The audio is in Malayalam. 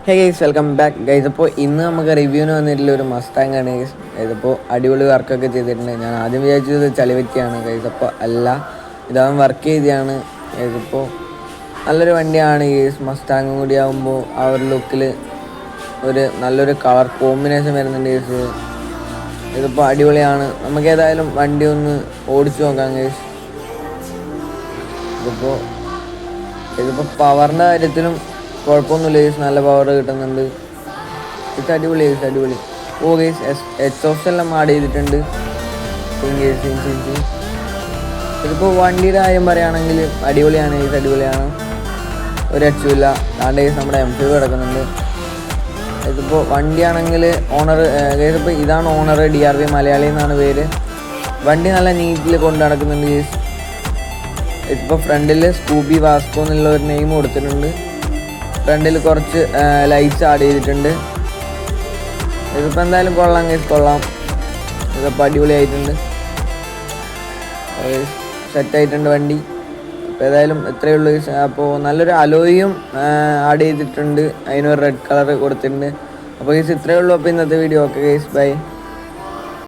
Hey guys, welcome back guys. അപ്പോൾ ഇന്ന് നമുക്ക് റിവ്യൂവിന് വന്നിട്ടുള്ള ഒരു മസ്താങ് ആണ് ഗൈസ്. ഇതിപ്പോൾ അടിപൊളി വർക്കൊക്കെ ചെയ്തിട്ടുണ്ട്. ഞാൻ ആദ്യം വിചാരിച്ചത് ചളിവറ്റിയാണ് ഗൈസ്, അപ്പോൾ അല്ല, ഇതാവും വർക്ക് ചെയ്തതാണ്. ഇതിപ്പോൾ നല്ലൊരു വണ്ടിയാണ് ഗൈസ്. മസ്താങ്ങും കൂടി ആകുമ്പോൾ ആ ഒരു ലുക്കിൽ ഒരു നല്ലൊരു കളർ കോമ്പിനേഷൻ വരുന്നുണ്ട് ഗൈസ്. ഇതിപ്പോൾ അടിപൊളിയാണ്. നമുക്ക് ഏതായാലും വണ്ടി ഒന്ന് ഓടിച്ചു നോക്കാം ഗൈസ്. ഇതിപ്പോൾ പവറിൻ്റെ കാര്യത്തിലും കുഴപ്പമൊന്നുമില്ല ഗൈസ്, നല്ല പവർ കിട്ടുന്നുണ്ട്. ഇത് അടിപൊളി ഗൈസ്, അടിപൊളി. ഓ ഗൈസ്, എക്സോസ്റ്റ് എല്ലാം ആഡ് ചെയ്തിട്ടുണ്ട്. ഇതിപ്പോൾ വണ്ടിയുടെ കാര്യം പറയുകയാണെങ്കിൽ അടിപൊളിയാണ് ഗൈസ്, അടിപൊളിയാണ്, ഒരു രക്ഷയില്ല. താണ്ട് ഗൈസ് നമ്മുടെ M5 കിടക്കുന്നുണ്ട്. ഇതിപ്പോൾ വണ്ടിയാണെങ്കിൽ ഓണർ ഗൈസ്, ഇപ്പോൾ ഇതാണ് ഓണർ, DRV മലയാളി എന്നാണ് പേര്. വണ്ടി നല്ല നീറ്റിൽ കൊണ്ട് നടക്കുന്നുണ്ട് ഗൈസ്. ഇതിപ്പോൾ ഫ്രണ്ടിൽ സ്കൂബി വാസ്കോ എന്നുള്ള ഒരു നെയിം കൊടുത്തിട്ടുണ്ട്. ഫ്രണ്ടിൽ കുറച്ച് ലൈറ്റ്സ് ആഡ് ചെയ്തിട്ടുണ്ട്. ഇതിപ്പോൾ എന്തായാലും കൊള്ളാം ഗൈസ്, കൊള്ളാം. ഇതിപ്പോൾ അടിപൊളിയായിട്ടുണ്ട്, സെറ്റായിട്ടുണ്ട് വണ്ടി. അപ്പോൾ ഏതായാലും ഇത്രയേ ഉള്ളൂ ഗൈസ്. അപ്പോൾ നല്ലൊരു അലോയും ആഡ് ചെയ്തിട്ടുണ്ട്, അതിനൊരു റെഡ് കളർ കൊടുത്തിട്ടുണ്ട്. അപ്പോൾ ഗൈസ് ഇത്രയേ ഉള്ളൂ. അപ്പോൾ ഇന്നത്തെ വീഡിയോ ഓക്കെ ഗൈസ്, ബൈ.